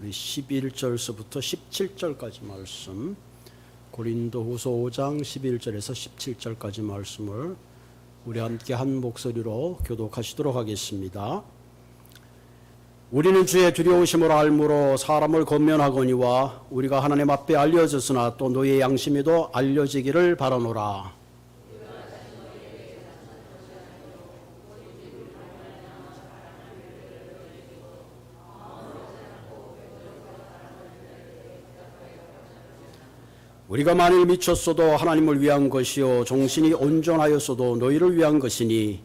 11절서부터 17절까지 말씀, 고린도후서 5장 11절에서 17절까지 말씀을 우리 함께 한 목소리로 교독하시도록 하겠습니다. 우리는 주의 두려우심을 알므로 사람을 권면하거니와 우리가 하나님 앞에 알려졌으나 또 너희의 양심에도 알려지기를 바라노라. 우리가 만일 미쳤어도 하나님을 위한 것이요 정신이 온전하였어도 너희를 위한 것이니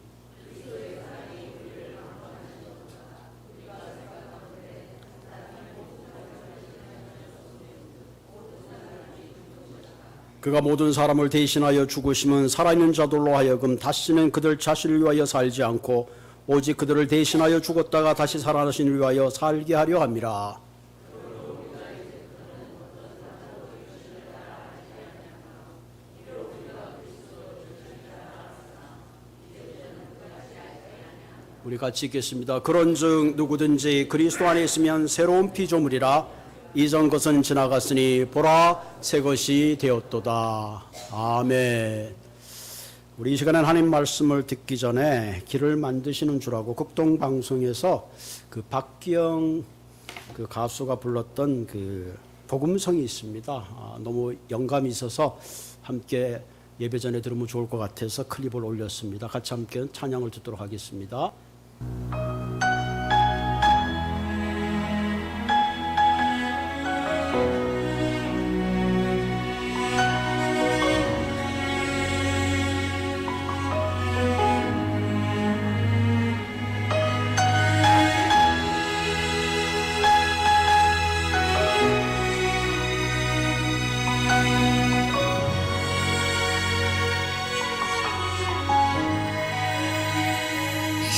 그가 모든 사람을 대신하여 죽으심은 살아있는 자들로 하여금 다시는 그들 자신을 위하여 살지 않고 오직 그들을 대신하여 죽었다가 다시 살아나신 위하여 살게 하려 함이라. 우리 같이 읽겠습니다. 그런즉 누구든지 그리스도 안에 있으면 새로운 피조물이라 이전 것은 지나갔으니 보라 새 것이 되었도다. 아멘. 우리 이 시간엔 하나님 말씀을 듣기 전에 길을 만드시는 주라고 극동방송에서 그 박기영 그 가수가 불렀던 그 복음성이 있습니다. 너무 영감이 있어서 함께 예배 전에 들으면 좋을 것 같아서 클립을 올렸습니다. 같이 함께 찬양을 듣도록 하겠습니다.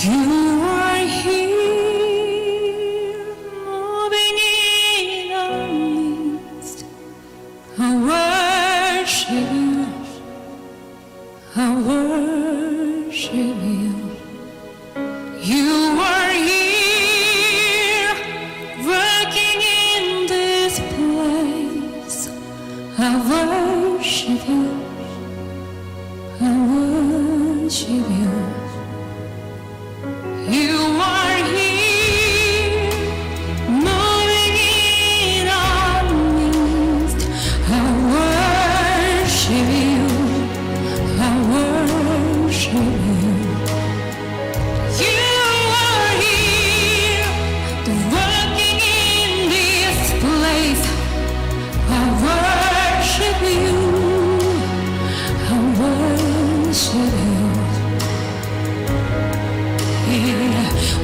You are here, moving in our midst. I worship you, I worship you. You are here, working in this place. I worship you, I worship you. You are here, moving in our midst. I worship you, I worship you. You are here, working in this place. I worship you, I worship you.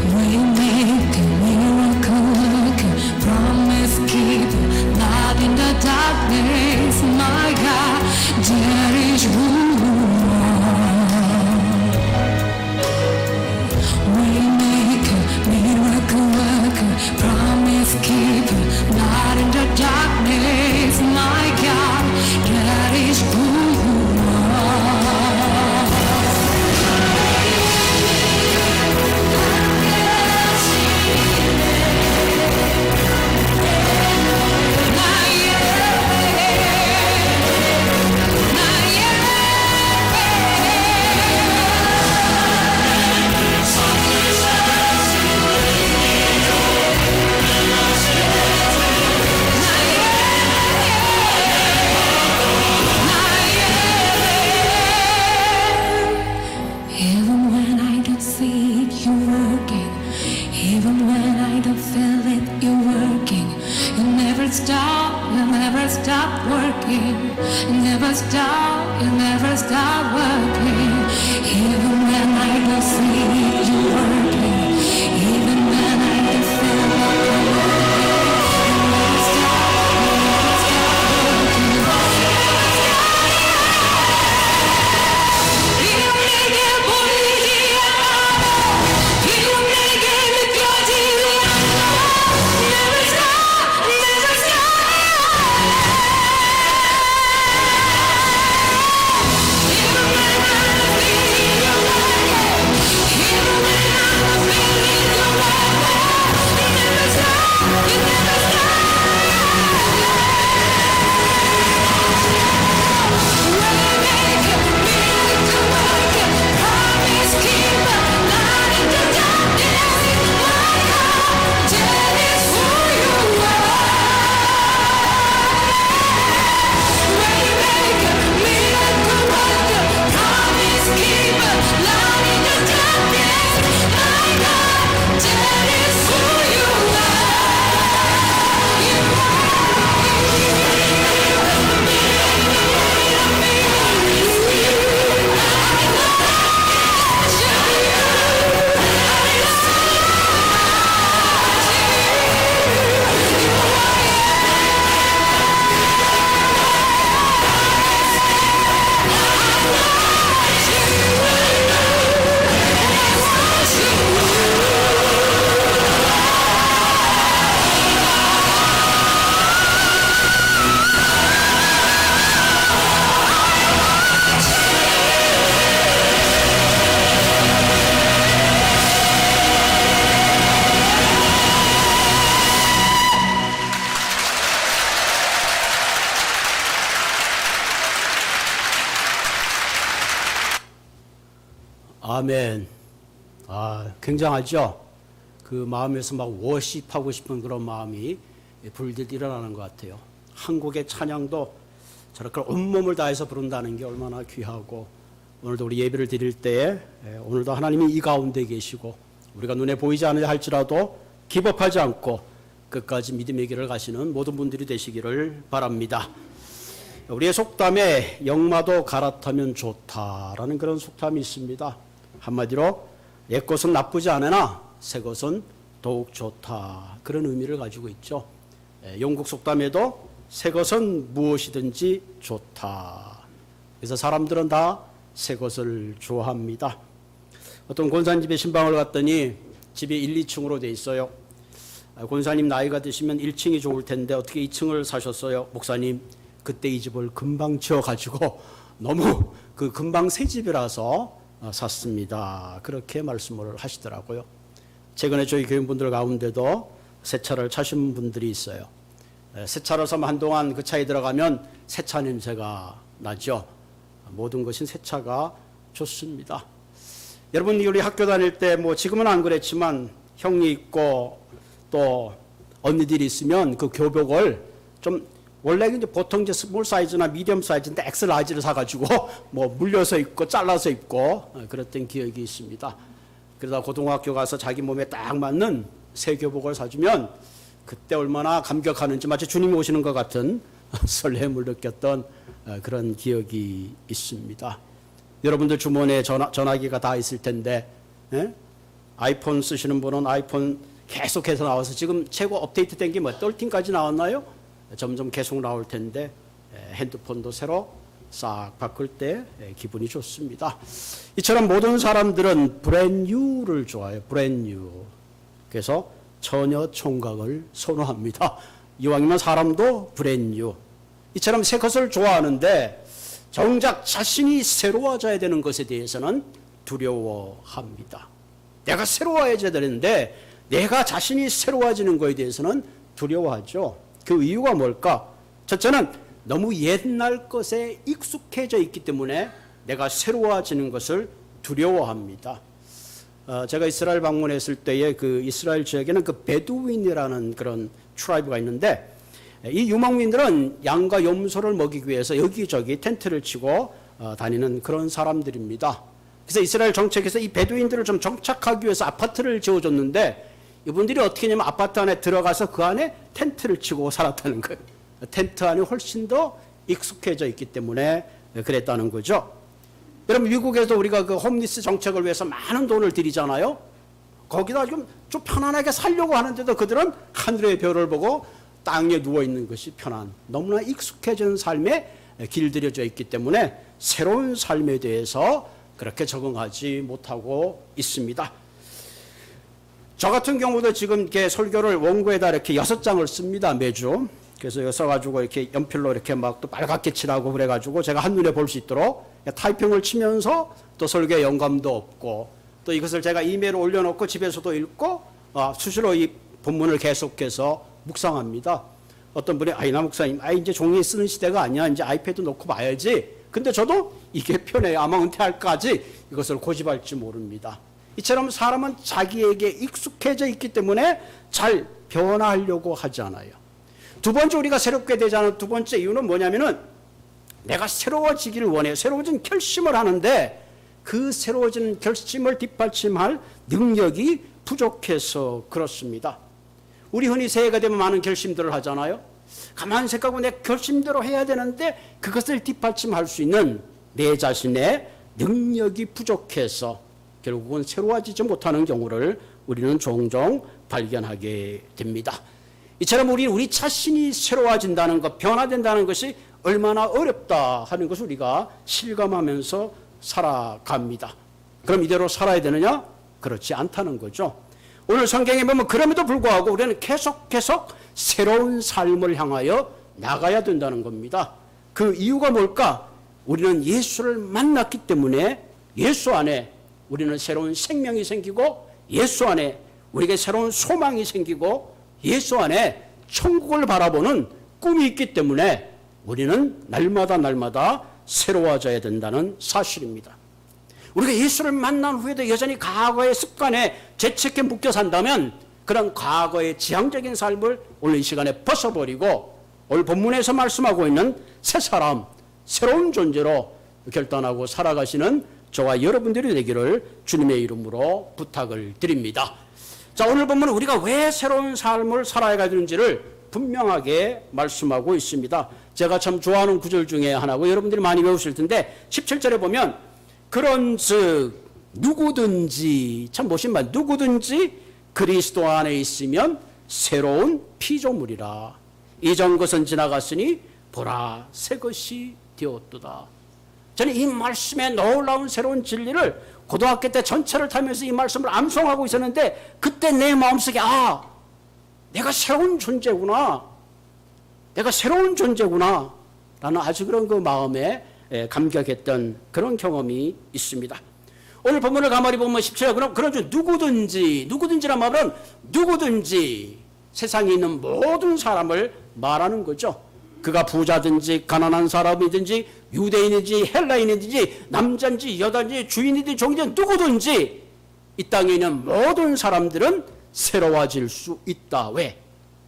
We make a miracle worker, promise keeper, light in the darkness, my God, there is who you are. We make a miracle worker, promise keeper, light in the darkness, my God, there is who you are. Even when I don't see it, you're working. Even when I don't feel it, you're working. You never stop working. You never stop working. Even when I don't see it, you're working. Even when I don't feel it, you're working. You never stop working. Even when I 아멘. 굉장하죠? 그 마음에서 막 워십하고 싶은 그런 마음이 불듯 일어나는 것 같아요. 한국의 찬양도 저렇게 온몸을 다해서 부른다는 게 얼마나 귀하고, 오늘도 우리 예배를 드릴 때에 오늘도 하나님이 이 가운데 계시고 우리가 눈에 보이지 않으려 할지라도 기법하지 않고 끝까지 믿음의 길을 가시는 모든 분들이 되시기를 바랍니다. 우리의 속담에 영마도 갈아타면 좋다라는 그런 속담이 있습니다. 한마디로 옛 것은 나쁘지 않으나 새 것은 더욱 좋다, 그런 의미를 가지고 있죠. 영국 속담에도 새 것은 무엇이든지 좋다. 그래서 사람들은 다 새 것을 좋아합니다. 어떤 권사님 집에 신방을 갔더니 집이 1, 2층으로 돼 있어요. 권사님 나이가 드시면 1층이 좋을 텐데 어떻게 2층을 사셨어요? 목사님, 그때 이 집을 금방 지어가지고 너무 금방 새 집이라서 샀습니다. 그렇게 말씀을 하시더라고요. 최근에 저희 교인분들 가운데도 새 차를 차신 분들이 있어요. 새 차를 사면 한동안 그 차에 들어가면 새 차 냄새가 나죠. 모든 것이 새 차가 좋습니다. 여러분, 우리 학교 다닐 때 지금은 안 그랬지만 형이 있고 또 언니들이 있으면 그 교복을 좀, 원래 이제 보통 이제 스몰 사이즈나 미디엄 사이즈인데 엑셀 라지를 사가지고 물려서 입고 잘라서 입고 그랬던 기억이 있습니다. 그러다 고등학교 가서 자기 몸에 딱 맞는 새 교복을 사주면 그때 얼마나 감격하는지, 마치 주님이 오시는 것 같은 설렘을 느꼈던 그런 기억이 있습니다. 여러분들 주머니에 전화기가 다 있을 텐데, 아이폰 쓰시는 분은 아이폰 계속해서 나와서 지금 최고 업데이트 된 게 13까지 나왔나요? 점점 계속 나올 텐데 핸드폰도 새로 싹 바꿀 때 기분이 좋습니다. 이처럼 모든 사람들은 브랜뉴를 좋아해요. 브랜뉴. 그래서 처녀 총각을 선호합니다. 이왕이면 사람도 브랜뉴. 이처럼 새 것을 좋아하는데 정작 자신이 새로워져야 되는 것에 대해서는 두려워합니다. 내가 새로워져야 되는데 내가 자신이 새로워지는 것에 대해서는 두려워하죠. 그 이유가 뭘까? 첫째는 너무 옛날 것에 익숙해져 있기 때문에 내가 새로워지는 것을 두려워합니다. 제가 이스라엘 방문했을 때에 그 이스라엘 지역에는 그 베두인이라는 그런 트라이브가 있는데, 이 유목민들은 양과 염소를 먹이기 위해서 여기저기 텐트를 치고 다니는 그런 사람들입니다. 그래서 이스라엘 정책에서 이 베두인들을 좀 정착하기 위해서 아파트를 지어줬는데, 이분들이 어떻게 하냐면 아파트 안에 들어가서 그 안에 텐트를 치고 살았다는 거예요. 텐트 안에 훨씬 더 익숙해져 있기 때문에 그랬다는 거죠. 여러분, 미국에도 우리가 그 홈리스 정책을 위해서 많은 돈을 들이잖아요. 거기다 좀 편안하게 살려고 하는데도 그들은 하늘의 별을 보고 땅 위에 누워 있는 것이 편한, 너무나 익숙해진 삶에 길들여져 있기 때문에 새로운 삶에 대해서 그렇게 적응하지 못하고 있습니다. 저 같은 경우도 지금 이렇게 설교를 원고에다 이렇게 6장을 씁니다, 매주. 그래서 여기 써가지고 이렇게 연필로 이렇게 막 또 빨갛게 칠하고 그래가지고 제가 한눈에 볼 수 있도록 타이핑을 치면서 또 설교에 영감도 없고, 또 이것을 제가 이메일에 올려놓고 집에서도 읽고 수시로 이 본문을 계속해서 묵상합니다. 어떤 분이 나 목사님, 이제 종이 쓰는 시대가 아니야. 이제 아이패드 놓고 봐야지. 근데 저도 이게 편해요. 아마 은퇴할까지 이것을 고집할지 모릅니다. 이처럼 사람은 자기에게 익숙해져 있기 때문에 잘 변화하려고 하지 않아요. 두 번째, 우리가 새롭게 되지 않은 두 번째 이유는 뭐냐면은 내가 새로워지기를 원해요. 새로워진 결심을 하는데 그 새로워진 결심을 뒷받침할 능력이 부족해서 그렇습니다. 우리 흔히 새해가 되면 많은 결심들을 하잖아요. 가만히 생각하고 내 결심대로 해야 되는데 그것을 뒷받침할 수 있는 내 자신의 능력이 부족해서 결국은 새로워지지 못하는 경우를 우리는 종종 발견하게 됩니다. 이처럼 우리 자신이 새로워진다는 것, 변화된다는 것이 얼마나 어렵다 하는 것을 우리가 실감하면서 살아갑니다. 그럼 이대로 살아야 되느냐? 그렇지 않다는 거죠. 오늘 성경에 보면 그럼에도 불구하고 우리는 계속 새로운 삶을 향하여 나가야 된다는 겁니다. 그 이유가 뭘까? 우리는 예수를 만났기 때문에 예수 안에 우리는 새로운 생명이 생기고, 예수 안에 우리에게 새로운 소망이 생기고, 예수 안에 천국을 바라보는 꿈이 있기 때문에 우리는 날마다 새로워져야 된다는 사실입니다. 우리가 예수를 만난 후에도 여전히 과거의 습관에 죄책에 묶여 산다면 그런 과거의 지향적인 삶을 오늘 이 시간에 벗어버리고 오늘 본문에서 말씀하고 있는 새 사람, 새로운 존재로 결단하고 살아가시는 저와 여러분들이 되기를 주님의 이름으로 부탁을 드립니다. 자, 오늘 본문은 우리가 왜 새로운 삶을 살아야 되는지를 분명하게 말씀하고 있습니다. 제가 참 좋아하는 구절 중에 하나고 여러분들이 많이 외우실 텐데 17절에 보면 그런즉 누구든지, 참 멋진 말, 누구든지 그리스도 안에 있으면 새로운 피조물이라. 이전 것은 지나갔으니 보라 새 것이 되었도다. 저는 이 말씀에 놀라운 새로운 진리를 고등학교 때 전철을 타면서 이 말씀을 암송하고 있었는데 그때 내 마음속에 내가 새로운 존재구나. 내가 새로운 존재구나. 라는 아주 그런 그 마음에 감격했던 그런 경험이 있습니다. 오늘 본문을 가만히 보면 17절 그런즉 누구든지란 말은 누구든지 세상에 있는 모든 사람을 말하는 거죠. 그가 부자든지 가난한 사람이든지 유대인이든지 헬라인이든지 남자인지 여자인지 주인이든지 종이든지 누구든지 이 땅에 있는 모든 사람들은 새로워질 수 있다. 왜?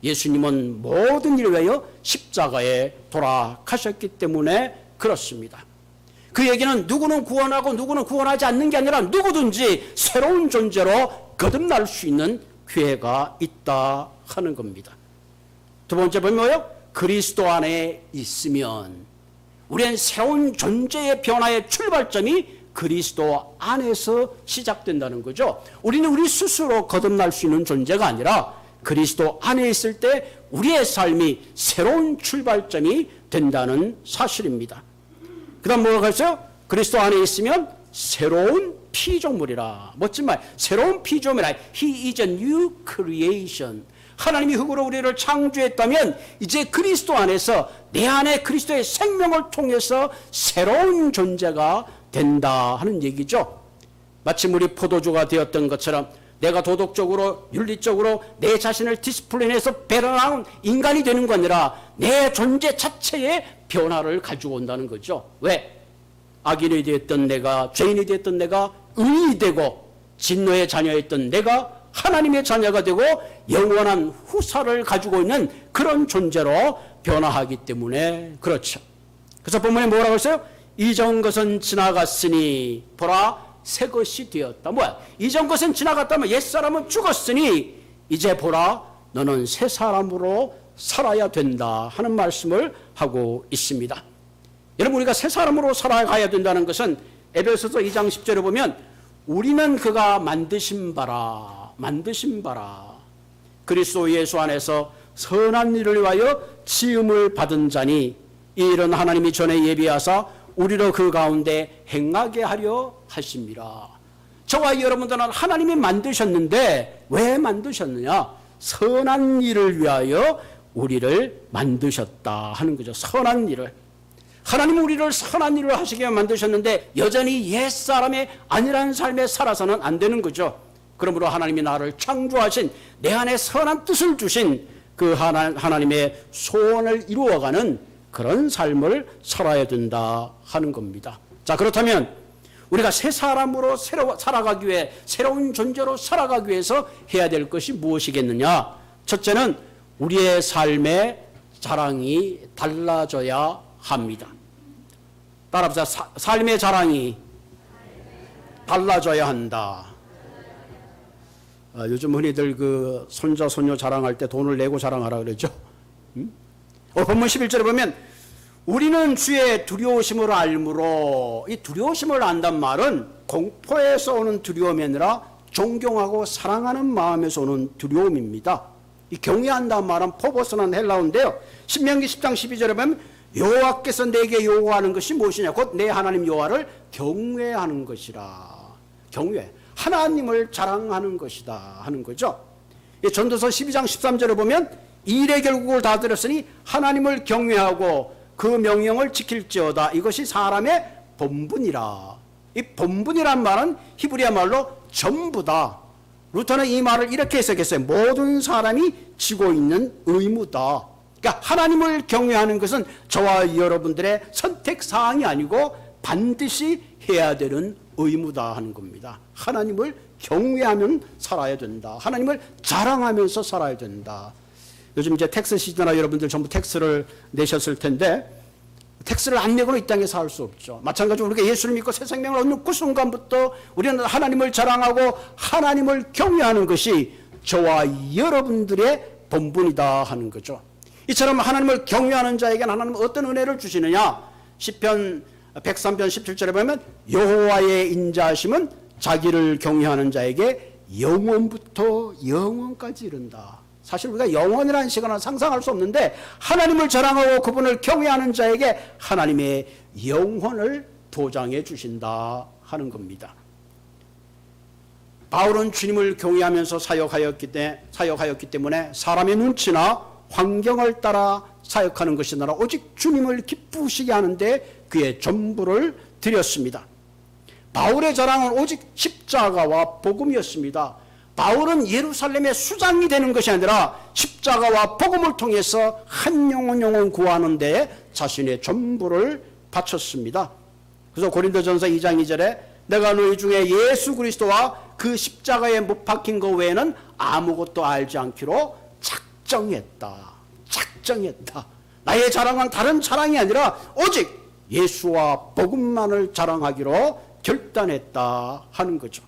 예수님은 모든 일을 위하여 십자가에 돌아가셨기 때문에 그렇습니다. 그 얘기는 누구는 구원하고 누구는 구원하지 않는 게 아니라 누구든지 새로운 존재로 거듭날 수 있는 기회가 있다 하는 겁니다. 두 번째 보면 뭐예요? 그리스도 안에 있으면 우리는 새로운 존재의 변화의 출발점이 그리스도 안에서 시작된다는 거죠. 우리는 우리 스스로 거듭날 수 있는 존재가 아니라 그리스도 안에 있을 때 우리의 삶이 새로운 출발점이 된다는 사실입니다. 그 다음 뭐가 있어요? 그리스도 안에 있으면 새로운 피조물이라. 멋진 말. 새로운 피조물이라. He is a new creation. 하나님이 흙으로 우리를 창조했다면 이제 그리스도 안에서 내 안에 그리스도의 생명을 통해서 새로운 존재가 된다 하는 얘기죠. 마치 우리 포도주가 되었던 것처럼 내가 도덕적으로 윤리적으로 내 자신을 디스플레인해서 배려나온 인간이 되는 거 아니라 내 존재 자체의 변화를 가지고 온다는 거죠. 왜? 악인이 되었던 내가, 죄인이 되었던 내가 의인이 되고 진노의 자녀였던 내가 하나님의 자녀가 되고 영원한 후사를 가지고 있는 그런 존재로 변화하기 때문에 그렇죠. 그래서 본문에 뭐라고 했어요? 이전 것은 지나갔으니 보라 새 것이 되었다. 뭐야? 이전 것은 지나갔다면 옛사람은 죽었으니 이제 보라 너는 새 사람으로 살아야 된다 하는 말씀을 하고 있습니다. 여러분 우리가 새 사람으로 살아가야 된다는 것은 에베소서 2장 10절에 보면 우리는 그가 만드신 바라 그리스도 예수 안에서 선한 일을 위하여 지음을 받은 자니 이 일은 하나님이 전에 예비하사 우리로 그 가운데 행하게 하려 하심이라. 저와 여러분들은 하나님이 만드셨는데 왜 만드셨느냐? 선한 일을 위하여 우리를 만드셨다 하는 거죠. 선한 일을. 하나님은 우리를 선한 일을 하시게 만드셨는데 여전히 옛사람의 아니라는 삶에 살아서는 안 되는 거죠. 그러므로 하나님이 나를 창조하신 내 안에 선한 뜻을 주신 그 하나님의 소원을 이루어가는 그런 삶을 살아야 된다 하는 겁니다. 자, 그렇다면 우리가 새 사람으로 살아가기 위해 새로운 존재로 살아가기 위해서 해야 될 것이 무엇이겠느냐? 첫째는 우리의 삶의 자랑이 달라져야 합니다. 따라합시다. 삶의 자랑이 달라져야 한다. 요즘 흔히들 그 손자 손녀 자랑할 때 돈을 내고 자랑하라 그러죠. 본문 11절에 보면 우리는 주의 두려우심을 알므로, 이 두려우심을 안단 말은 공포에서 오는 두려움이 아니라 존경하고 사랑하는 마음에서 오는 두려움입니다. 이 경외한다는 말은 포보스는 헬라어인데요. 신명기 10장 12절에 보면 여호와께서 내게 요구하는 것이 무엇이냐? 곧 내 하나님 여호와를 경외하는 것이라. 경외. 하나님을 자랑하는 것이다 하는 거죠. 전도서 12장 13절에 보면 일의 결국을 다 들었으니 하나님을 경외하고 그 명령을 지킬지어다. 이것이 사람의 본분이라. 이 본분이란 말은 히브리어 말로 전부다. 루터는 이 말을 이렇게 해석했어요. 모든 사람이 지고 있는 의무다. 그러니까 하나님을 경외하는 것은 저와 여러분들의 선택사항이 아니고 반드시 해야 되는 의무다 하는 겁니다. 하나님을 경외하면 살아야 된다. 하나님을 자랑하면서 살아야 된다. 요즘 이제 텍스 시즌이라 여러분들 전부 텍스를 내셨을 텐데 텍스를 안 내고는 이 땅에 살 수 없죠. 마찬가지로 우리가 예수를 믿고 새 생명을 얻는 그 순간부터 우리는 하나님을 자랑하고 하나님을 경외하는 것이 저와 여러분들의 본분이다 하는 거죠. 이처럼 하나님을 경외하는 자에게는 하나님은 어떤 은혜를 주시느냐. 시편 103편 17절에 보면 여호와의 인자하심은 자기를 경외하는 자에게 영원부터 영원까지 이른다. 사실 우리가 영원이라는 시간을 상상할 수 없는데 하나님을 자랑하고 그분을 경외하는 자에게 하나님의 영혼을 보장해 주신다 하는 겁니다. 바울은 주님을 경외하면서 사역하였기 때문에 사람의 눈치나 환경을 따라 사역하는 것이 아니라 오직 주님을 기쁘시게 하는데 그의 전부를 드렸습니다. 바울의 자랑은 오직 십자가와 복음이었습니다. 바울은 예루살렘의 수장이 되는 것이 아니라 십자가와 복음을 통해서 한 영혼 구하는 데 자신의 전부를 바쳤습니다. 그래서 고린도전서 2장 2절에 내가 너희 중에 예수 그리스도와 그 십자가에 못 박힌 것 외에는 아무것도 알지 않기로 작정했다. 나의 자랑은 다른 자랑이 아니라 오직 예수와 복음만을 자랑하기로 결단했다 하는 거죠.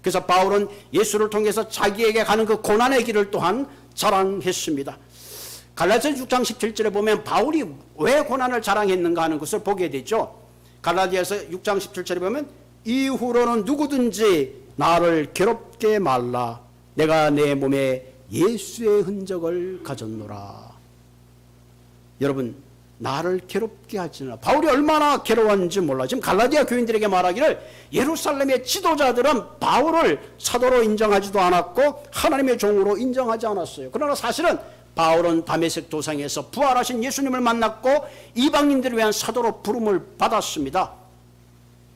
그래서 바울은 예수를 통해서 자기에게 가는 그 고난의 길을 또한 자랑했습니다. 갈라디아서 6장 17절에 보면 바울이 왜 고난을 자랑했는가 하는 것을 보게 되죠. 갈라디아서 6장 17절에 보면 이후로는 누구든지 나를 괴롭게 말라. 내가 내 몸에 예수의 흔적을 가졌노라. 여러분, 나를 괴롭게 하지나. 바울이 얼마나 괴로웠는지 몰라. 지금 갈라디아 교인들에게 말하기를 예루살렘의 지도자들은 바울을 사도로 인정하지도 않았고 하나님의 종으로 인정하지 않았어요. 그러나 사실은 바울은 다메섹 도상에서 부활하신 예수님을 만났고 이방인들을 위한 사도로 부름을 받았습니다.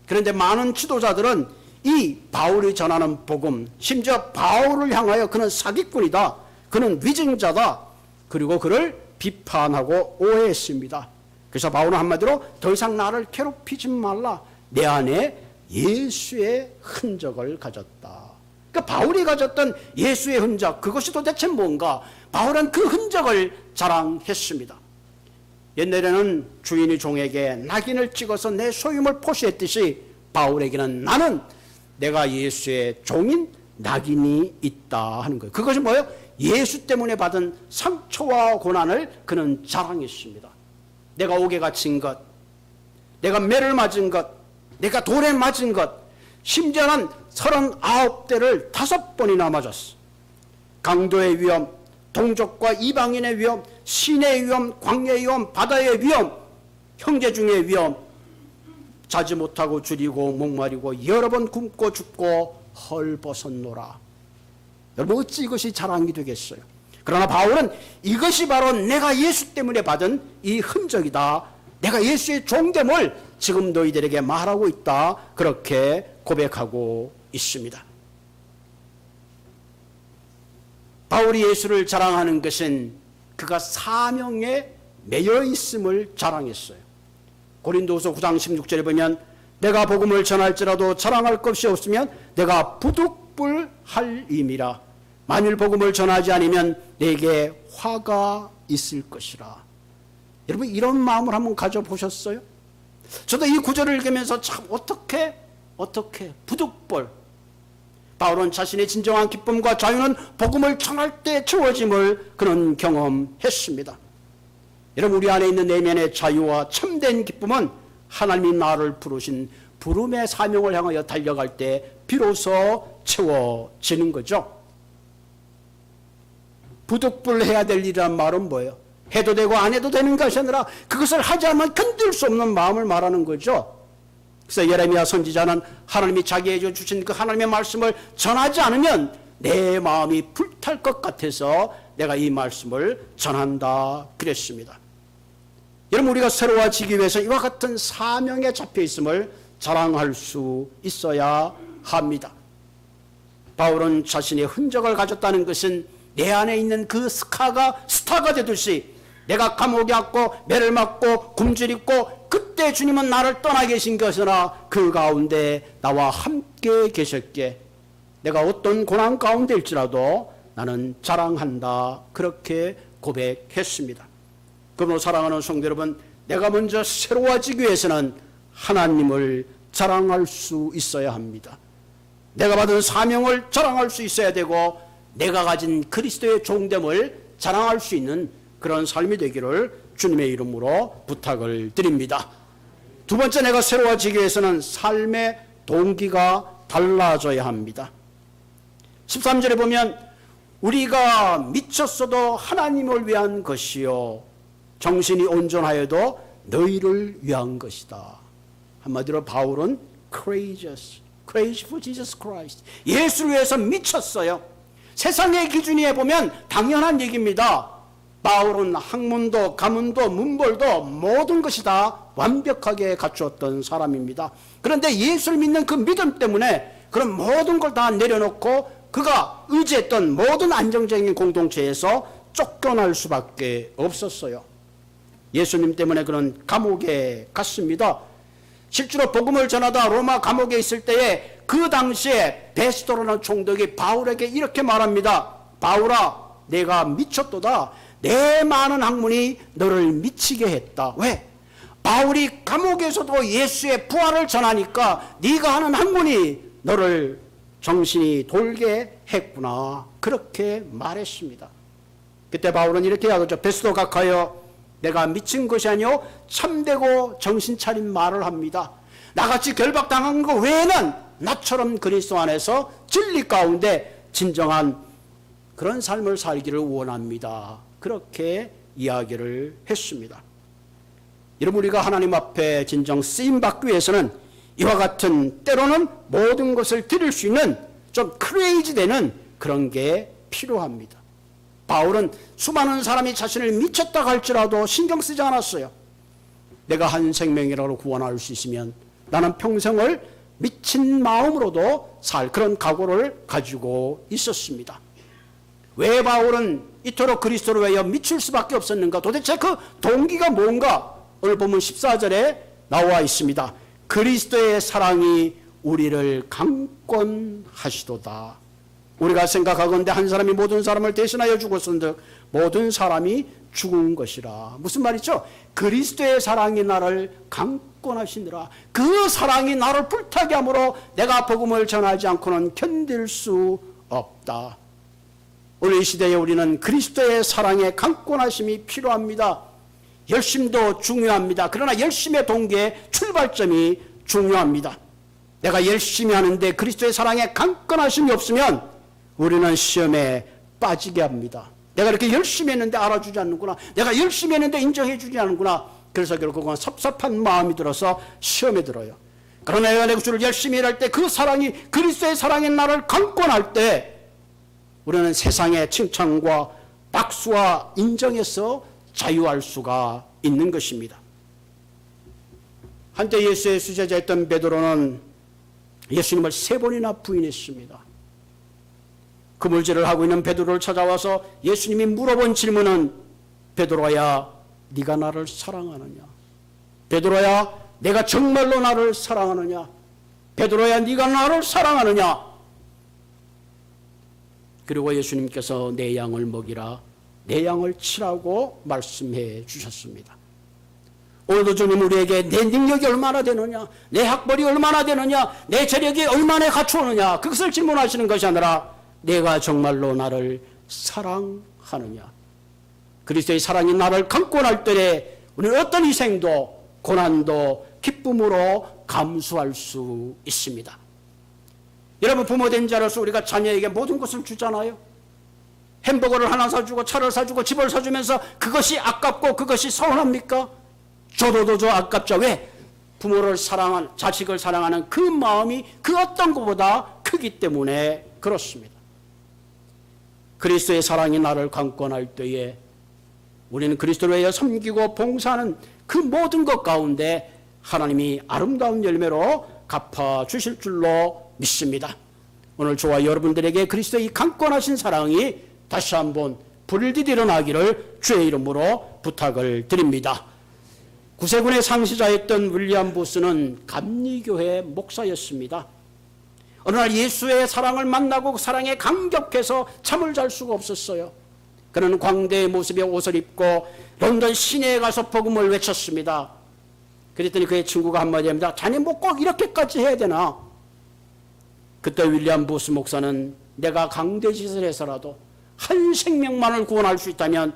그런데 많은 지도자들은 이 바울이 전하는 복음, 심지어 바울을 향하여 그는 사기꾼이다, 그는 위증자다, 그리고 그를 비판하고 오해했습니다. 그래서 바울은 한마디로 더 이상 나를 괴롭히지 말라. 내 안에 예수의 흔적을 가졌다. 그러니까 바울이 가졌던 예수의 흔적, 그것이 도대체 뭔가? 바울은 그 흔적을 자랑했습니다. 옛날에는 주인이 종에게 낙인을 찍어서 내 소유물 표시했듯이 바울에게는 나는 내가 예수의 종인 낙인이 있다 하는 거예요. 그것이 뭐예요? 예수 때문에 받은 상처와 고난을 그는 자랑했습니다. 내가 옥에 갇힌 것, 내가 매를 맞은 것, 내가 돌에 맞은 것, 심지어는 39대를 5번이나 맞았어. 강도의 위험, 동족과 이방인의 위험, 신의 위험, 광야의 위험, 바다의 위험, 형제 중의 위험, 자지 못하고 줄이고 목마르고 여러 번 굶고 죽고 헐벗었노라. 여러분, 어찌 이것이 자랑이 되겠어요? 그러나 바울은 이것이 바로 내가 예수 때문에 받은 이 흔적이다. 내가 예수의 종됨을 지금 너희들에게 말하고 있다. 그렇게 고백하고 있습니다. 바울이 예수를 자랑하는 것은 그가 사명에 매여 있음을 자랑했어요. 고린도후서 9장 16절에 보면 내가 복음을 전할지라도 자랑할 것이 없으면 내가 부득불할 임이라. 만일 복음을 전하지 않으면 내게 화가 있을 것이라. 여러분, 이런 마음을 한번 가져보셨어요? 저도 이 구절을 읽으면서 참 어떻게 부득불. 바울은 자신의 진정한 기쁨과 자유는 복음을 전할 때 주어짐을 그는 경험했습니다. 여러분, 우리 안에 있는 내면의 자유와 참된 기쁨은 하나님이 나를 부르신 부름의 사명을 향하여 달려갈 때 비로소 채워지는 거죠. 부득불해야 될 일이란 말은 뭐예요? 해도 되고 안 해도 되는 것이 아니라 그것을 하지 않으면 견딜 수 없는 마음을 말하는 거죠. 그래서 예레미야 선지자는 하나님이 자기에게 주신 그 하나님의 말씀을 전하지 않으면 내 마음이 불탈 것 같아서 내가 이 말씀을 전한다 그랬습니다. 여러분, 우리가 새로워지기 위해서 이와 같은 사명에 잡혀 있음을 자랑할 수 있어야 합니다. 바울은 자신의 흔적을 가졌다는 것은 내 안에 있는 그 스타가 되듯이 내가 감옥에 앉고 매를 맞고 굶주렸고 그때 그때 주님은 나를 떠나 계신 것이나 그 가운데 나와 함께 계셨기에 내가 어떤 고난 가운데일지라도 나는 자랑한다. 그렇게 고백했습니다. 그러므로 사랑하는 성도 여러분, 내가 먼저 새로워지기 위해서는 하나님을 자랑할 수 있어야 합니다. 내가 받은 사명을 자랑할 수 있어야 되고 내가 가진 그리스도의 종됨을 자랑할 수 있는 그런 삶이 되기를 주님의 이름으로 부탁을 드립니다. 두 번째, 내가 새로워지기 위해서는 삶의 동기가 달라져야 합니다. 13절에 보면 우리가 미쳤어도 하나님을 위한 것이요 정신이 온전하여도 너희를 위한 것이다. 한마디로 바울은 crazy for Jesus Christ. 예수를 위해서 미쳤어요. 세상의 기준에 보면 당연한 얘기입니다. 바울은 학문도 가문도 문벌도 모든 것이 다 완벽하게 갖추었던 사람입니다. 그런데 예수를 믿는 그 믿음 때문에 그런 모든 걸 다 내려놓고 그가 의지했던 모든 안정적인 공동체에서 쫓겨날 수밖에 없었어요. 예수님 때문에 그런 감옥에 갔습니다. 실제로 복음을 전하다 로마 감옥에 있을 때에 그 당시에 베스도라는 총독이 바울에게 이렇게 말합니다. 바울아, 내가 미쳤도다. 내 많은 학문이 너를 미치게 했다. 왜? 바울이 감옥에서도 예수의 부활을 전하니까 네가 하는 학문이 너를 정신이 돌게 했구나. 그렇게 말했습니다. 그때 바울은 이렇게 하죠. 베스도 각하여, 내가 미친 것이 아니요 참되고 정신 차린 말을 합니다. 나같이 결박당한 것 외에는 나처럼 그리스도 안에서 진리 가운데 진정한 그런 삶을 살기를 원합니다. 그렇게 이야기를 했습니다. 여러분, 우리가 하나님 앞에 진정 쓰임받기 위해서는 이와 같은 때로는 모든 것을 드릴 수 있는 좀 크레이지 되는 그런 게 필요합니다. 바울은 수많은 사람이 자신을 미쳤다고 할지라도 신경 쓰지 않았어요. 내가 한 생명이라도 구원할 수 있으면 나는 평생을 미친 마음으로도 살 그런 각오를 가지고 있었습니다. 왜 바울은 이토록 그리스도를 위하여 미칠 수밖에 없었는가? 도대체 그 동기가 뭔가? 오늘 보면 14절에 나와 있습니다. 그리스도의 사랑이 우리를 강권하시도다. 우리가 생각하건대 한 사람이 모든 사람을 대신하여 죽었은즉 모든 사람이 죽은 것이라. 무슨 말이죠? 그리스도의 사랑이 나를 강권하시느라. 그 사랑이 나를 불타게 함으로 내가 복음을 전하지 않고는 견딜 수 없다. 오늘 이 시대에 우리는 그리스도의 사랑의 강권하심이 필요합니다. 열심도 중요합니다. 그러나 열심의 동기의 출발점이 중요합니다. 내가 열심히 하는데 그리스도의 사랑에 강권하심이 없으면 우리는 시험에 빠지게 합니다. 내가 이렇게 열심히 했는데 알아주지 않는구나. 내가 열심히 했는데 인정해 주지 않는구나. 그래서 결국은 섭섭한 마음이 들어서 시험에 들어요. 그러나 내가 내 주를 열심히 일할 때 그 사랑이 그리스도의 사랑이 나를 강권할 때 우리는 세상의 칭찬과 박수와 인정에서 자유할 수가 있는 것입니다. 한때 예수의 수제자였던 베드로는 예수님을 3번이나 부인했습니다. 그물질을 하고 있는 베드로를 찾아와서 예수님이 물어본 질문은 베드로야, 네가 나를 사랑하느냐? 베드로야, 내가 정말로 나를 사랑하느냐? 베드로야, 네가 나를 사랑하느냐? 그리고 예수님께서 내 양을 먹이라, 내 양을 치라고 말씀해 주셨습니다. 오늘도 주님 우리에게 내 능력이 얼마나 되느냐, 내 학벌이 얼마나 되느냐, 내 재력이 얼마나 갖추느냐, 그것을 질문하시는 것이 아니라 내가 정말로 나를 사랑하느냐. 그리스도의 사랑이 나를 강권할 때에 우리는 어떤 희생도 고난도 기쁨으로 감수할 수 있습니다. 여러분, 부모된 자로서 우리가 자녀에게 모든 것을 주잖아요. 햄버거를 하나 사주고 차를 사주고 집을 사주면서 그것이 아깝고 그것이 서운합니까? 줘도 줘 아깝죠. 왜? 부모를 사랑하는, 자식을 사랑하는 그 마음이 그 어떤 것보다 크기 때문에 그렇습니다. 그리스도의 사랑이 나를 강권할 때에 우리는 그리스도를 위하여 섬기고 봉사하는 그 모든 것 가운데 하나님이 아름다운 열매로 갚아주실 줄로 믿습니다. 오늘 저와 여러분들에게 그리스도의 강권하신 사랑이 다시 한번 불일듯 일어나기를 주의 이름으로 부탁을 드립니다. 구세군의 상시자였던 윌리엄 부스는 감리교회 목사였습니다. 어느 날 예수의 사랑을 만나고 그 사랑에 감격해서 잠을 잘 수가 없었어요. 그는 광대의 모습의 옷을 입고 런던 시내에 가서 복음을 외쳤습니다. 그랬더니 그의 친구가 한마디 합니다. 자네 뭐 꼭 이렇게까지 해야 되나? 그때 윌리엄 부스 목사는 내가 강대짓을 해서라도 한 생명만을 구원할 수 있다면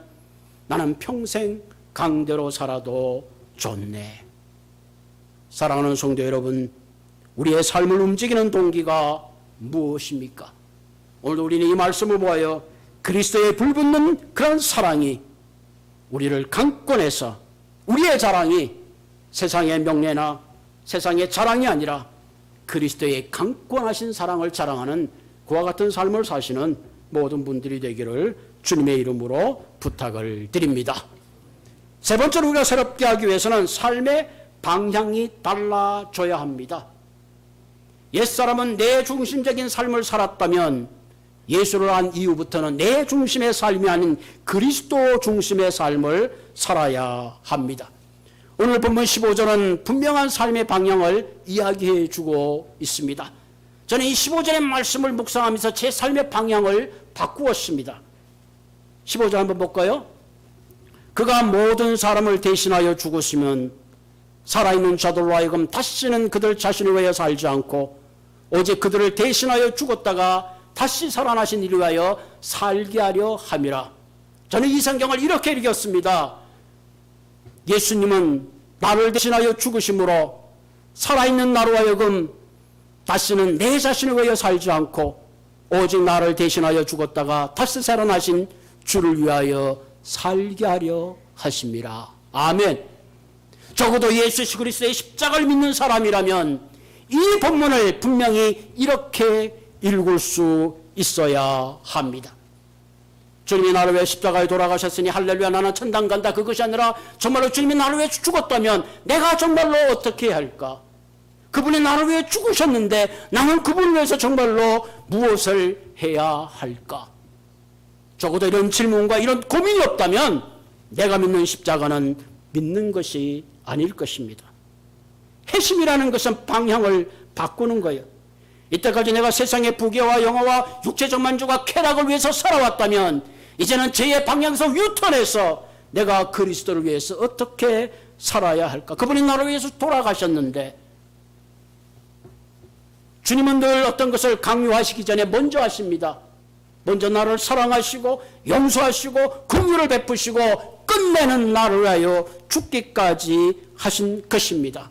나는 평생 강대로 살아도 좋네. 사랑하는 성도 여러분, 우리의 삶을 움직이는 동기가 무엇입니까? 오늘도 우리는 이 말씀을 보아요. 그리스도에 불붙는 그런 사랑이 우리를 강권해서 우리의 자랑이 세상의 명예나 세상의 자랑이 아니라 그리스도의 강권하신 사랑을 자랑하는 그와 같은 삶을 사시는 모든 분들이 되기를 주님의 이름으로 부탁을 드립니다. 세 번째로 우리가 새롭게 하기 위해서는 삶의 방향이 달라져야 합니다. 옛사람은 내 중심적인 삶을 살았다면 예수를 안 이후부터는 내 중심의 삶이 아닌 그리스도 중심의 삶을 살아야 합니다. 오늘 본문 15절은 분명한 삶의 방향을 이야기해 주고 있습니다. 저는 이 15절의 말씀을 묵상하면서 제 삶의 방향을 바꾸었습니다. 15절 한번 볼까요? 그가 모든 사람을 대신하여 죽었으면 살아있는 자들로 하여금 다시는 그들 자신을 위하여 살지 않고 오직 그들을 대신하여 죽었다가 다시 살아나신 이를 위하여 살게 하려 함이라. 저는 이 성경을 이렇게 읽었습니다. 예수님은 나를 대신하여 죽으심으로 살아있는 나로 하여금 다시는 내 자신을 위하여 살지 않고 오직 나를 대신하여 죽었다가 다시 살아나신 주를 위하여 살게 하려 하심이라. 아멘. 적어도 예수 그리스도의 십자가를 믿는 사람이라면 이 본문을 분명히 이렇게 읽을 수 있어야 합니다. 주님이 나를 위해 십자가에 돌아가셨으니 할렐루야 나는 천당 간다. 그것이 아니라 정말로 주님이 나를 위해 죽었다면 내가 정말로 어떻게 해야 할까? 그분이 나를 위해 죽으셨는데 나는 그분을 위해서 정말로 무엇을 해야 할까? 적어도 이런 질문과 이런 고민이 없다면 내가 믿는 십자가는 믿는 것이 아닐 것입니다. 회심이라는 것은 방향을 바꾸는 거예요. 이때까지 내가 세상의 부귀와 영화와 육체적 만족과 쾌락을 위해서 살아왔다면 이제는 제 방향에서 유턴해서 내가 그리스도를 위해서 어떻게 살아야 할까? 그분이 나를 위해서 돌아가셨는데 주님은 늘 어떤 것을 강요하시기 전에 먼저 하십니다. 먼저 나를 사랑하시고 용서하시고 긍휼을 베푸시고 끝내는 나를 위하여 죽기까지 하신 것입니다.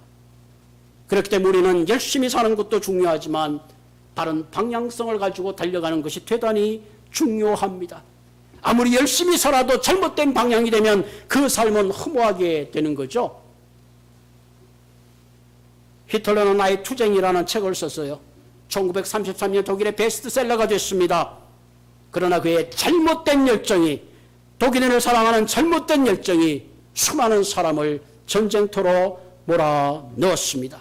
그렇기 때문에 우리는 열심히 사는 것도 중요하지만 바른 방향성을 가지고 달려가는 것이 대단히 중요합니다. 아무리 열심히 살아도 잘못된 방향이 되면 그 삶은 허무하게 되는 거죠. 히틀러는 나의 투쟁이라는 책을 썼어요. 1933년 독일의 베스트셀러가 됐습니다. 그러나 그의 잘못된 열정이, 독일인을 사랑하는 잘못된 열정이 수많은 사람을 전쟁터로 몰아넣었습니다.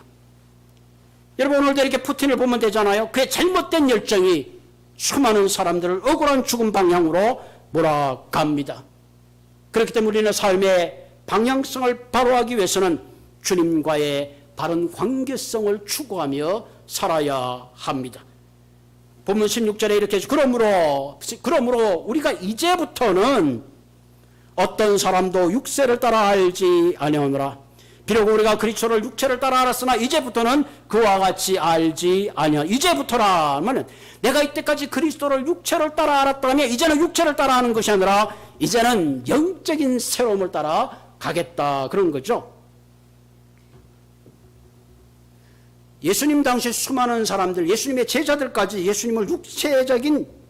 여러분 오늘도 이렇게 푸틴을 보면 되잖아요. 그의 잘못된 열정이 수많은 사람들을 억울한 죽음 방향으로 몰아갑니다. 그렇기 때문에 우리는 삶의 방향성을 바로하기 위해서는 주님과의 바른 관계성을 추구하며 살아야 합니다. 본문 16절에 이렇게 그러므로 우리가 이제부터는 어떤 사람도 육세를 따라 알지 아니하노라. 비록 우리가 그리스도를 육체를 따라 알았으나 이제부터는 그와 같이 알지 아니하노라. 이제부터라 하면 내가 이때까지 그리스도를 육체를 따라 알았다면 이제는 육체를 따라 하는 것이 아니라 이제는 영적인 새로움을 따라 가겠다 그런 거죠. 예수님 당시 수많은 사람들, 예수님의 제자들까지 예수님을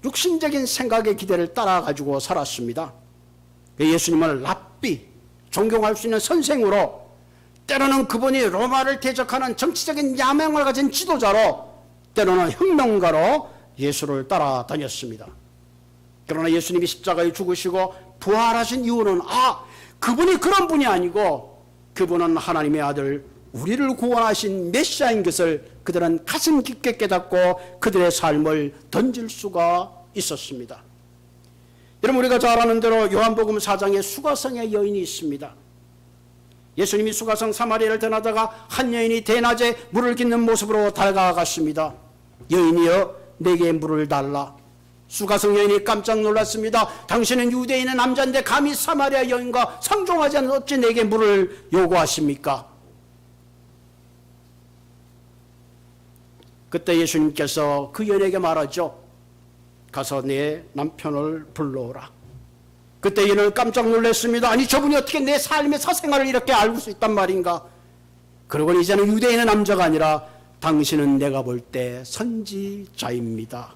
육신적인 생각의 기대를 따라가지고 살았습니다. 예수님을 랍비, 존경할 수 있는 선생으로, 때로는 그분이 로마를 대적하는 정치적인 야망을 가진 지도자로, 때로는 혁명가로 예수를 따라다녔습니다. 그러나 예수님이 십자가에 죽으시고 부활하신 이유는 그분이 그런 분이 아니고 그분은 하나님의 아들, 우리를 구원하신 메시아인 것을 그들은 가슴 깊게 깨닫고 그들의 삶을 던질 수가 있었습니다. 여러분 우리가 잘 아는 대로 요한복음 4장에 수가성의 여인이 있습니다. 예수님이 수가성 사마리아를 떠나다가 한 여인이 대낮에 물을 깃는 모습으로 다가갔습니다. 여인이여 내게 물을 달라. 수가성 여인이 깜짝 놀랐습니다. 당신은 유대인의 남자인데 감히 사마리아 여인과 상종하지 않는 어찌 내게 물을 요구하십니까? 그때 예수님께서 그 여인에게 말하죠. 가서 내 남편을 불러오라. 그때 여인은 깜짝 놀랐습니다. 아니 저분이 어떻게 내 삶의 사생활을 이렇게 알고 수 있단 말인가? 그러고 이제는 유대인의 남자가 아니라 당신은 내가 볼 때 선지자입니다.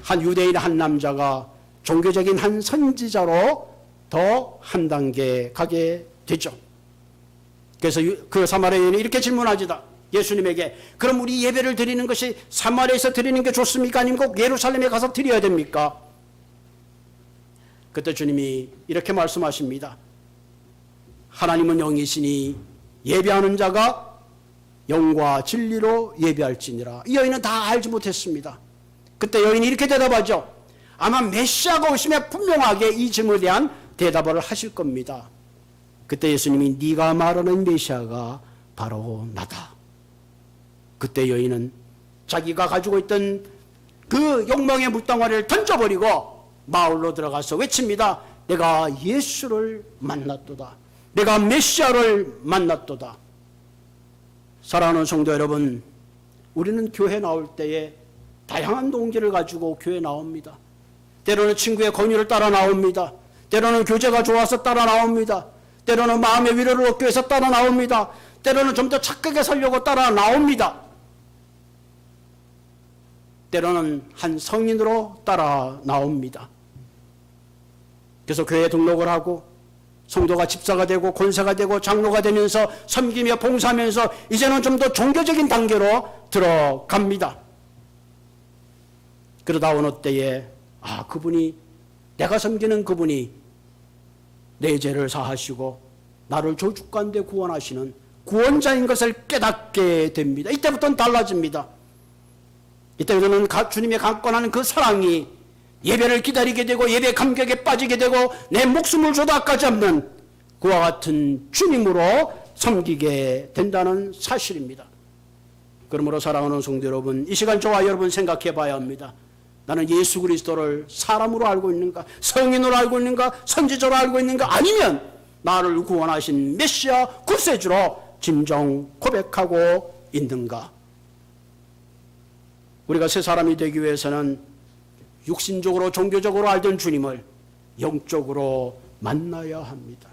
한 유대인 한 남자가 종교적인 한 선지자로 더 한 단계 가게 되죠. 그래서 그 사마리아 여인이 이렇게 질문하지다. 예수님에게 그럼 우리 예배를 드리는 것이 사마리아에서 드리는 게 좋습니까? 아니면 꼭 예루살렘에 가서 드려야 됩니까? 그때 주님이 이렇게 말씀하십니다. 하나님은 영이시니 예배하는 자가 영과 진리로 예배할지니라. 이 여인은 다 알지 못했습니다. 그때 여인이 이렇게 대답하죠. 아마 메시아가 오시면 분명하게 이 질문에 대한 대답을 하실 겁니다. 그때 예수님이 네가 말하는 메시아가 바로 나다. 그때 여인은 자기가 가지고 있던 그 욕망의 물덩어리를 던져버리고 마을로 들어가서 외칩니다. 내가 예수를 만났도다. 내가 메시아를 만났도다. 사랑하는 성도 여러분, 우리는 교회 나올 때에 다양한 동기를 가지고 교회 나옵니다. 때로는 친구의 권유를 따라 나옵니다. 때로는 교제가 좋아서 따라 나옵니다. 때로는 마음의 위로를 얻기 위해서 따라 나옵니다. 때로는 좀 더 착하게 살려고 따라 나옵니다. 때로는 한 성인으로 따라 나옵니다. 그래서 교회에 등록을 하고 성도가 집사가 되고 권사가 되고 장로가 되면서 섬기며 봉사하면서 이제는 좀 더 종교적인 단계로 들어갑니다. 그러다 어느 때에 그분이 내가 섬기는 그분이 내 죄를 사하시고 나를 저주가운데 구원하시는 구원자인 것을 깨닫게 됩니다. 이때부터는 달라집니다. 이때부터는 주님의 강권하는 그 사랑이 예배를 기다리게 되고 예배 감격에 빠지게 되고 내 목숨을 줘도 아까지 없는 그와 같은 주님으로 섬기게 된다는 사실입니다. 그러므로 사랑하는 성도 여러분, 이 시간 저와 여러분 생각해 봐야 합니다. 나는 예수 그리스도를 사람으로 알고 있는가? 성인으로 알고 있는가? 선지자로 알고 있는가? 아니면 나를 구원하신 메시아 구세주로 진정 고백하고 있는가? 우리가 새 사람이 되기 위해서는 육신적으로 종교적으로 알던 주님을 영적으로 만나야 합니다.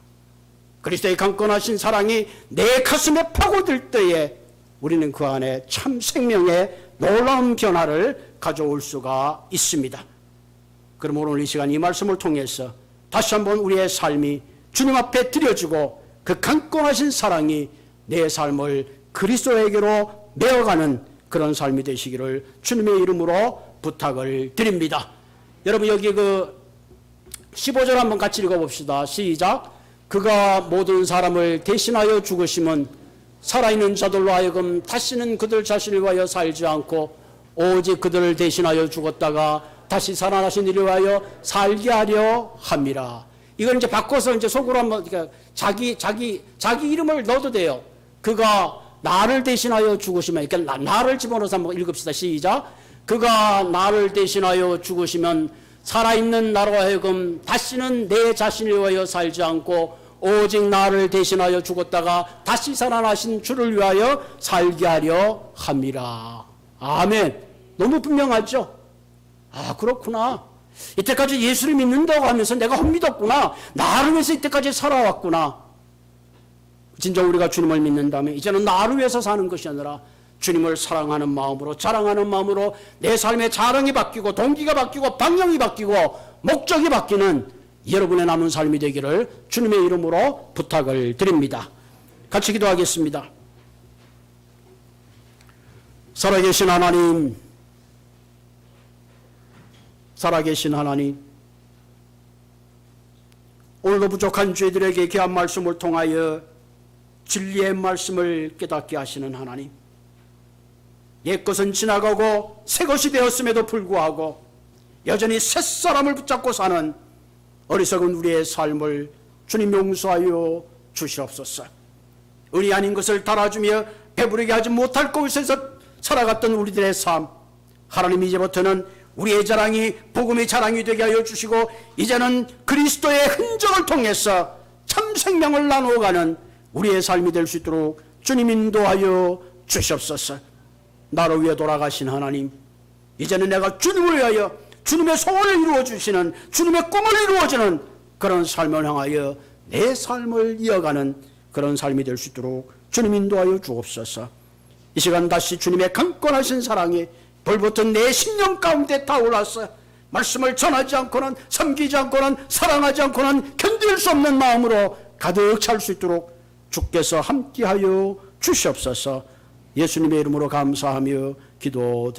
그리스도의 강건하신 사랑이 내 가슴에 파고들 때에 우리는 그 안에 참 생명의 놀라운 변화를 가져올 수가 있습니다. 그럼 오늘 이 시간 이 말씀을 통해서 다시 한번 우리의 삶이 주님 앞에 드려지고 그 강건하신 사랑이 내 삶을 그리스도에게로 메어가는 그런 삶이 되시기를 주님의 이름으로 부탁을 드립니다. 여러분 여기 그 15절 한번 같이 읽어봅시다. 시작. 그가 모든 사람을 대신하여 죽으심은 살아있는 자들로 하여금 다시는 그들 자신을 위하여 살지 않고 오직 그들을 대신하여 죽었다가 다시 살아나신 이를 위하여 살게 하려 함이라. 이걸 이제 바꿔서 이제 속으로 한번 그러니까 자기 이름을 넣어도 돼요. 그가 나를 대신하여 죽으시면, 그러니까 나를 집어넣어서 한번 읽읍시다. 시작. 그가 나를 대신하여 죽으시면 살아있는 나로 하여금 다시는 내 자신을 위하여 살지 않고 오직 나를 대신하여 죽었다가 다시 살아나신 주를 위하여 살게 하려 함이라. 아멘. 너무 분명하죠? 그렇구나. 이때까지 예수를 믿는다고 하면서 내가 헛믿었구나. 나를 위해서 이때까지 살아왔구나. 진정 우리가 주님을 믿는다면 이제는 나를 위해서 사는 것이 아니라 주님을 사랑하는 마음으로 자랑하는 마음으로 내 삶의 자랑이 바뀌고 동기가 바뀌고 방향이 바뀌고 목적이 바뀌는 여러분의 남은 삶이 되기를 주님의 이름으로 부탁을 드립니다. 같이 기도하겠습니다. 살아계신 하나님, 살아계신 하나님, 오늘도 부족한 죄들에게 귀한 말씀을 통하여 진리의 말씀을 깨닫게 하시는 하나님, 옛것은 지나가고 새것이 되었음에도 불구하고 여전히 새사람을 붙잡고 사는 어리석은 우리의 삶을 주님 용서하여 주시옵소서. 은혜 아닌 것을 달아주며 배부르게 하지 못할 곳에서 살아갔던 우리들의 삶, 하나님 이제부터는 우리의 자랑이 복음의 자랑이 되게 하여 주시고 이제는 그리스도의 흔적을 통해서 참 생명을 나누어가는 우리의 삶이 될 수 있도록 주님 인도하여 주시옵소서. 나를 위해 돌아가신 하나님, 이제는 내가 주님을 위하여 주님의 소원을 이루어 주시는, 주님의 꿈을 이루어주는 그런 삶을 향하여 내 삶을 이어가는 그런 삶이 될 수 있도록 주님 인도하여 주옵소서. 이 시간 다시 주님의 강권하신 사랑이 불붙은 내 심령 가운데 타올라서 말씀을 전하지 않고는, 섬기지 않고는, 사랑하지 않고는 견딜 수 없는 마음으로 가득 찰 수 있도록 주께서 함께하여 주시옵소서. 예수님의 이름으로 감사하며 기도드립니다.